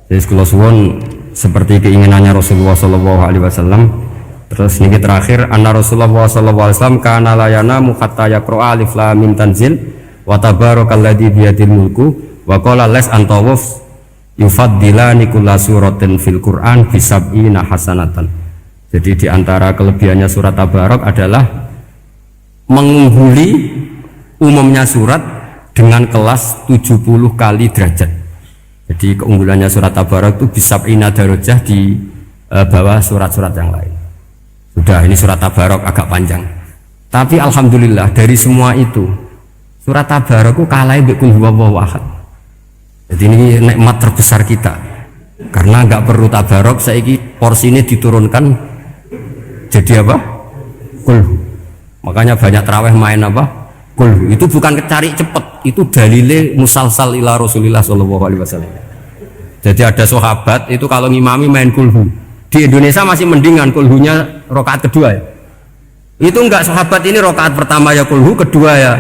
Jadi kula suwun seperti keinginannya Rasulullah sallallahu alaihi wasallam. Terus niki terakhir anna Rasulullah sallallahu alaihi wasallam kana la yanamu hatta yaqra alif lam mim tanzil wa tabarakalladzi biyadil mulku wa qala las antawuf yufaddilani kulla suratin fil Qur'an bi sab'ina hasanatan. Jadi di antara kelebihannya surat Tabarak adalah mengungguli umumnya surat dengan kelas 70 kali derajat. Jadi keunggulannya surat Tabarak itu bisab'ina darajah di bawah surat-surat yang lain. Sudah, ini surat Tabarak agak panjang. Tapi alhamdulillah dari semua itu surat Tabarak itu kalah bi qul huwallahu ahad. Jadi ini nikmat terbesar kita. Karena nggak perlu Tabarak, saiki porsi ini diturunkan jadi apa? Qul. Makanya banyak tarawih main apa? Qul. Itu bukan cari cepet, itu dalile musalsal ila Rasulillah sallallahu alaihi wasallam. Jadi ada sahabat itu kalau ngimami main kulhu. Di Indonesia masih mendingan kulhunya rakaat kedua ya. Itu enggak sahabat ini rakaat pertama ya kulhu, kedua ya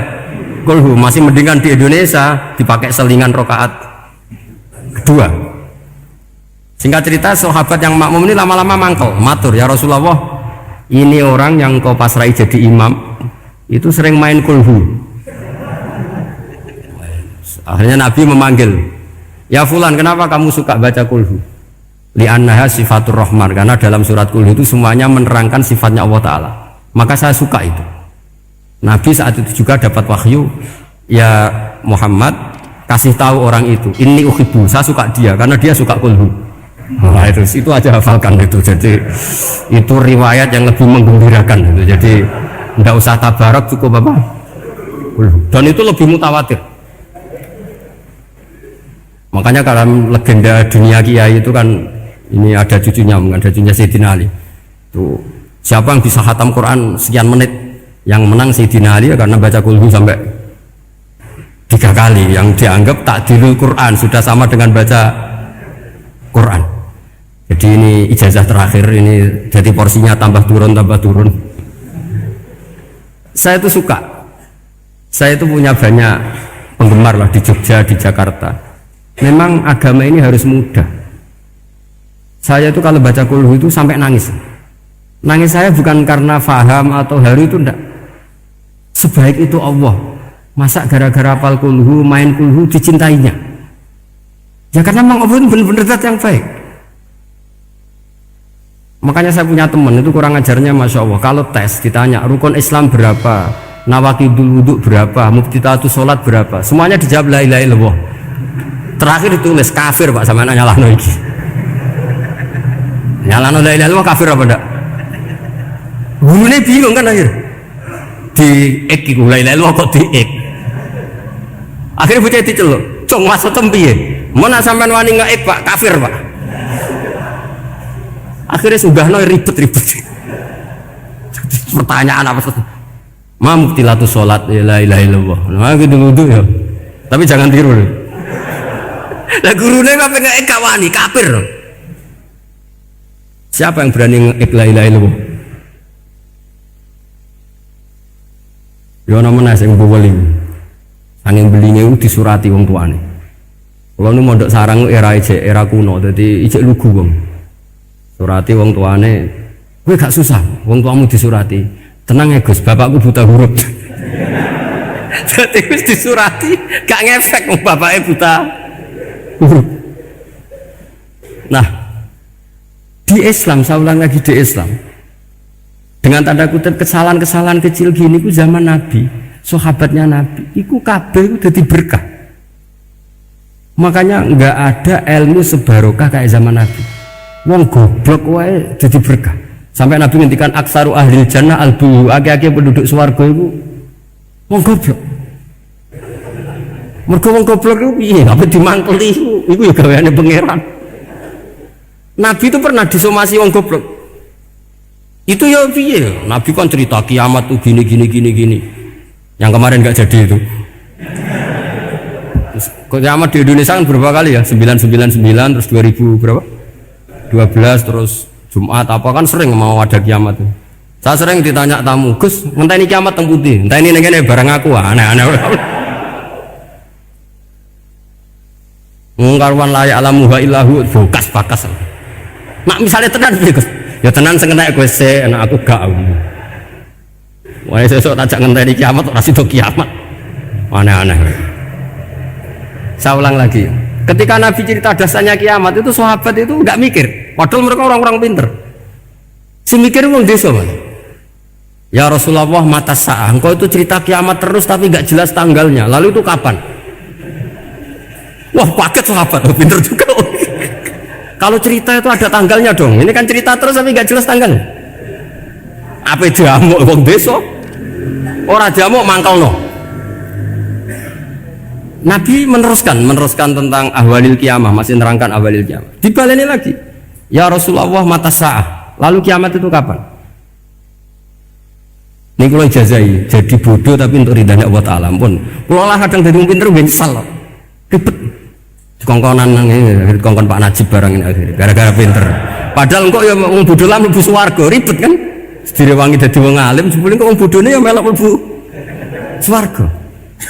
kulhu. Masih mendingan di Indonesia dipakai selingan rakaat kedua. Singkat cerita sahabat yang makmum ini lama-lama mangkel, matur ya Rasulullah, ini orang yang kau pasrai jadi imam itu sering main kulhu. Akhirnya Nabi memanggil, ya fulan, kenapa kamu suka baca kulhu? Li'annaha sifatur rahman, karena dalam surat kulhu itu semuanya menerangkan sifatnya Allah Ta'ala, maka saya suka itu. Nabi saat itu juga dapat wahyu, ya Muhammad kasih tahu orang itu, inni uhibbu, saya suka dia karena dia suka kulhu. Nah itu aja hafalkan itu. Jadi itu riwayat yang lebih menggembirakan gitu. Jadi tidak usah Tabarak, cukup apa kulhu. Dan itu lebih mutawatir. Makanya kalau legenda dunia kiai itu kan, ini ada cucunya Sayyidina Ali. Tuh, siapa yang bisa khatam Quran sekian menit, yang menang Sayyidina Ali ya, karena baca kulhu sampai 3 kali. Yang dianggap takdilul Quran, sudah sama dengan baca Quran. Jadi ini ijazah terakhir, ini jadi porsinya tambah turun. Saya itu suka. Saya itu punya banyak penggemar lah di Jogja, di Jakarta. Memang agama ini harus mudah. Saya itu kalau baca kulhu itu sampai nangis. Nangis saya bukan karena faham atau haru, itu enggak. Sebaik itu Allah, masa gara-gara hafal kulhu, main kulhu dicintainya? Ya karena memang Allah itu benar-benar zat yang baik. Makanya saya punya teman itu kurang ajarnya Masya Allah. Kalau tes ditanya rukun Islam berapa, nawaqidul wudhu berapa, muftitatus sholat berapa, semuanya dijawab la ilaha illallah. Terakhir ditulis kafir Pak, sama nyalahno iki. Nyalahno la ilaha illallah kafir apa ndak? Gurune bingung kan akhir. Di ek iku la ilaha illallah kok di ek. Akhirnya bocah diceluk, "Cung maksudem piye? Mun sampean wani ngeek Pak, kafir Pak." Akhirnya sugahno ribet-ribet. Pertanyaan apa tuh? Ma muktilatus sholat la ilaha illallah. Nah gitu wudu ya. Tapi jangan tiru. Lah gurune kok pengen gak wani, kafir. Siapa yang berani ngeek la ilaha illallah? Yo namanya sing beli. Angin belinya itu disurati wong tuane. Kalau nu mondok sarang era kuno, jadi ijek lugu wong. Surati wong tuane, gue gak susah, wong tuamu disurati. Tenang ya Gus, bapakku buta huruf. Jadi wis disurati, gak ngefek wong bapaknya buta huruf. Nah, di Islam, saya ulang lagi di Islam, dengan tanda kutip kesalahan-kesalahan kecil gini ku zaman Nabi, sahabatnya Nabi, iku kabeh ku dadi berkah. Makanya nggak ada ilmu sebarokah kayak zaman Nabi. Wong goblok wae dadi berkah. Sampai Nabi ngendikan aksaru ahli jannah albu, akeh-akeh penduduk swarga iku wong goblok. Mergo wong goblok iku piye? Apa dimangkeli iku ya gaweane pangeran. Nabi itu pernah disomasi wong goblok. Itu ya piye? Nabi kan cerita kiamat tuh gini. Yang kemarin nggak jadi itu. Terus kiamat di Indonesia kan berapa kali ya? 999 terus 2000 berapa? 12 terus Jumat apa kan sering mau ada kiamat tuh. Saya sering ditanya tamu, Gus, ngenteni kiamat teng pundi? Entah ini barang aku aneh-aneh. Ngkaruan layak alamuha illahu bokas bakas. Mak misalnya tenan Gus. Ya tenan sing entek Gus enak aku gak. Wah sesuk tak ngenteni kiamat ora sido kiamat. Aneh-aneh. Saya ulang lagi. Ketika Nabi cerita dasarnya kiamat itu sahabat itu enggak mikir. Padahal mereka orang-orang pinter. Si mikir wong desa, Mas. Ya Rasulullah mata sa'ah. Engkau itu cerita kiamat terus tapi enggak jelas tanggalnya. Lalu itu kapan? Wah paket sahabat, pinter juga. Kalau cerita itu ada tanggalnya dong. Ini kan cerita terus tapi nggak jelas tanggal. Apa jamuk wong desa? Ora jamuk mangkelno. Nabi meneruskan tentang ahwalil kiamah, masih nerangkan ahwalil kiamah. Dibaleni lagi. Ya Rasulullah mata sa'ah. Lalu kiamat itu kapan? Ini kalau ijazai jadi bodoh tapi untuk ridhanya Allah Ta'ala pun. Kalau lah kadang jadi pinter ben nyesal. Ribet. Kongkonan ini, kongkon Pak Najib barang ini akhirnya gara-gara pinter. Padahal kok ya wong bodoh lah mlebu swarga, ribet kan? Direwangi dadi wong alim, sebelum kok wong bodone ya melok mlebu swarga.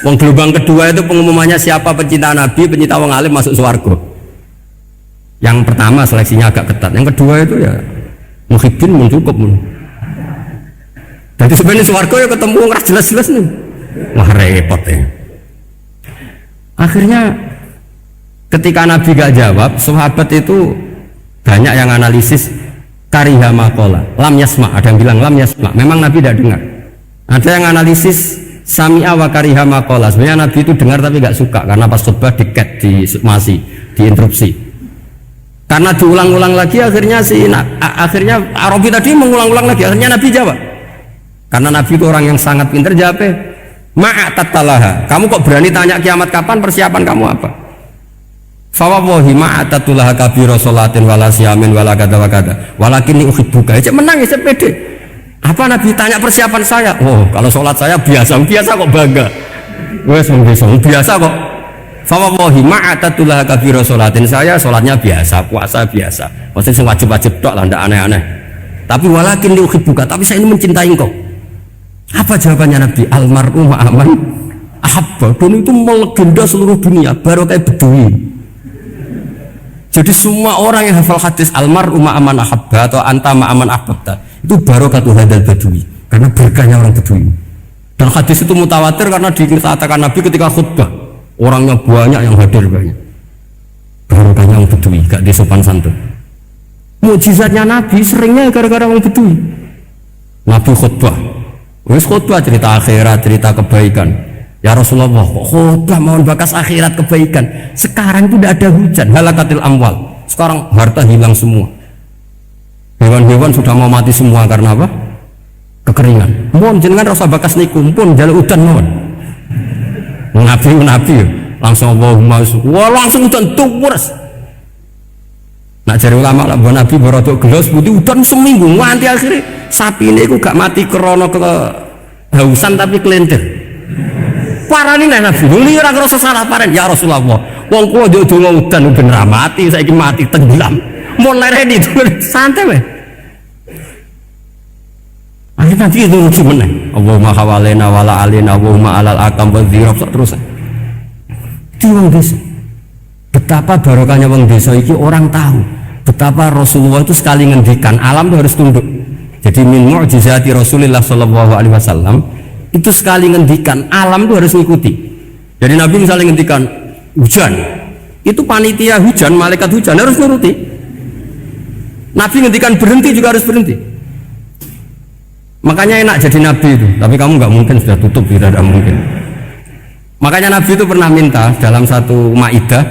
Wong gelombang kedua itu pengumumannya siapa pencinta Nabi, pencinta wong alim masuk swarga. Yang pertama seleksinya agak ketat, yang kedua itu ya muhibbin mun cukup mun. Jadi sebenarnya swarga ya ketemu wong ora jelas-jelas nih. Wah repot ya. Akhirnya ketika Nabi gak jawab, sahabat itu banyak yang analisis kariha maqala, lam yasma, ada yang bilang lam yasma, memang Nabi tidak dengar. Ada yang analisis sami'a wa kariha maqala, sebenarnya Nabi itu dengar tapi gak suka karena pas khutbah diket, diinterupsi. Karena diulang-ulang lagi akhirnya akhirnya Arabi tadi mengulang-ulang lagi, akhirnya Nabi jawab. Karena Nabi itu orang yang sangat pintar, jawabnya ma'atattalaha, kamu kok berani tanya kiamat kapan, persiapan kamu apa? Fawawahi ma'atatullah kabiro sholatin wala siyamin wala kata walakin ni uhibbuka. Cek menang ya pede. Apa Nabi tanya persiapan saya? Oh kalau sholat saya biasa kok bangga. Wes biasa kok. Fawawahi ma'atatullah kabiro sholatin, saya sholatnya biasa, puasa biasa. Maksudnya wajib-wajib tok lah, ndak aneh-aneh. Tapi walakin ni uhibbuka, tapi saya ini mencintai engkau. Apa jawabannya Nabi? Almar'u ma'aman ahabba. Dan itu melegenda seluruh dunia, baru kayak Bedui. Jadi semua orang yang hafal hadis almar'u ma'aman ahabba atau anta ma'aman ahbabta itu barokatuh hadal badui, karena berkahnya orang Bedui. Dan hadis itu mutawatir karena dikatakan Nabi ketika khutbah orangnya banyak yang hadir banyak. Barokahnya orang Bedui, gak disopan santun. Mukjizatnya Nabi seringnya gara-gara orang Bedui. Nabi khutbah, wis khutbah cerita akhirat, cerita kebaikan. Ya Rasulullah, khutbah mohon bakas akhirat kebaikan. Sekarang itu tidak ada hujan, halakatil amwal. Sekarang harta hilang semua. Hewan-hewan sudah mau mati semua karena apa? Kekeringan. Mohon jenengan rasa bakas niku pun jaluk udan mohon. Nabi langsung Allahumma wah langsung udan tuwers. Nak jare ulama lah Nabi barodok gelos putih udan seminggu nganti akhirnya sapi ini gak mati krono kehausan tapi kelentir. Parani nek Nabi, ini ora ngrasa salah paren ya Rasulullah. Wong kula yo donga udan ben ra mati, saiki mati tenggelam. Mun lereni santai wae. Akhirnya Nabi itu lucu meneh. Allahumma hawalena wala alina Allahumma alal akam wa dzirab terus. Di wong desa. Betapa barokahnya wong desa iki orang tahu. Betapa Rasulullah itu sekali ngendikan alam itu harus tunduk. Jadi min mu'jizati Rasulullah sallallahu alaihi wasallam itu sekali ngendikan alam itu harus ngikuti. Jadi Nabi misalnya ngendikan hujan, itu panitia hujan, malaikat hujan harus nuruti. Nabi ngendikan berhenti juga harus berhenti. Makanya enak jadi Nabi itu. Tapi kamu nggak mungkin, sudah tutup, tidak mungkin. Makanya Nabi itu pernah minta dalam satu maidah,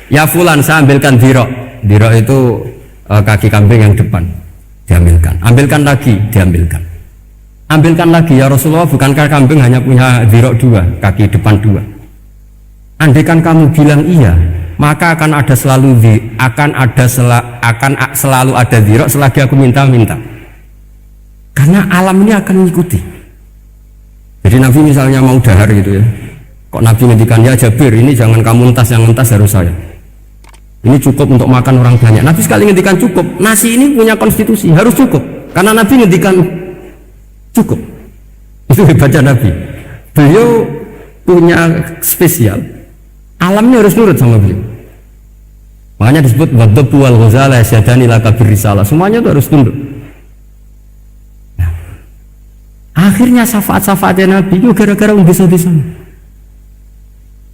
ya fulan saya ambilkan dirok. Dirok itu kaki kambing yang depan, diambilkan. Ambilkan lagi, diambilkan. Ambilkan lagi ya Rasulullah, bukankah kambing hanya punya dirok dua, kaki depan dua? Andaikan kamu bilang iya, maka akan selalu ada dirok selagi aku minta. Karena alam ini akan mengikuti. Jadi Nabi misalnya mau dahar gitu ya, kok Nabi ngendikan ya Jabir, ini jangan kamu entas, yang entas harus saya. Ini cukup untuk makan orang banyak. Nabi sekali ngendikan cukup. Nasi ini punya konstitusi, harus cukup. Karena Nabi ngendikan cukup. Itu hebatnya Nabi. Beliau punya spesial. Alamnya harus nurut sama beliau. Makanya disebut wadhabu wal ghazala syadani laka birrisalah. Semuanya itu harus tunduk. Nah, akhirnya syafaat-syafaatnya Nabi itu gara-gara desa-desa.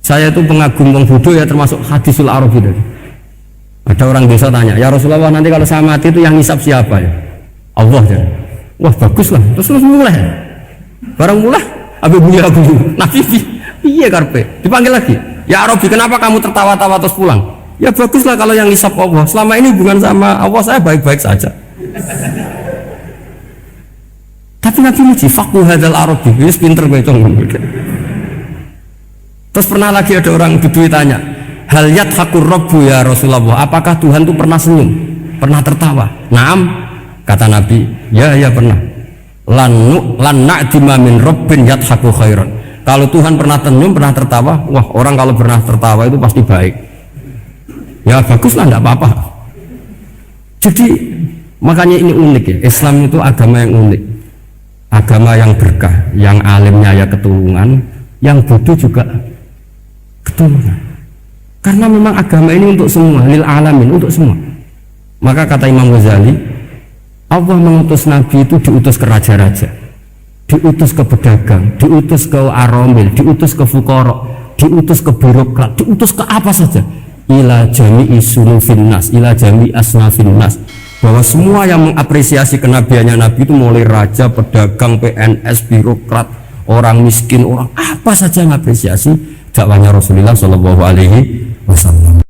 Saya itu pengagum wong Buddha ya, termasuk hadisul Arabi tadi. Ada orang desa tanya, ya Rasulullah nanti kalau saya mati itu yang ngisap siapa ya? Allah ya. Wah bagus lah. Terus mulai. Barang mulai, Abi bunyi lagu. Nabi iya karpe. Dipanggil lagi. Ya Arabi, kenapa kamu tertawa-tawa terus pulang? Ya baguslah kalau yang ngisap Allah. Selama ini hubungan sama Allah saya baik-baik saja. Tapi Nabi muji faqhu hadzal Arabi. Wis pinter kowe cung. Terus pernah lagi ada orang Bedui tanya, hal yadhakur rabbu ya Rasulullah, apakah Tuhan itu pernah senyum, pernah tertawa? Naam, kata Nabi, ya pernah. Lan na'dima min rabbin yadhaku khairan. Kalau Tuhan pernah senyum, pernah tertawa, wah orang kalau pernah tertawa itu pasti baik. Ya baguslah, enggak apa-apa. Jadi makanya ini unik ya, Islam itu agama yang unik, agama yang berkah, yang alimnya ya keturunan, yang bodoh juga keturunan. Karena memang agama ini untuk semua, lil alamin, untuk semua. Maka kata Imam Ghazali, Allah mengutus Nabi itu diutus ke raja-raja, diutus ke pedagang, diutus ke aromil, diutus ke fukara, diutus ke birokrat, diutus ke apa saja. Ila jami'i sunufin nas, ila jami'i asnafin nas. Bahwa semua yang mengapresiasi kenabiannya Nabi itu mulai raja, pedagang, PNS, birokrat, orang miskin, orang apa saja yang mengapresiasi dakwahnya Rasulullah Shallallahu Alaihi Wasallam.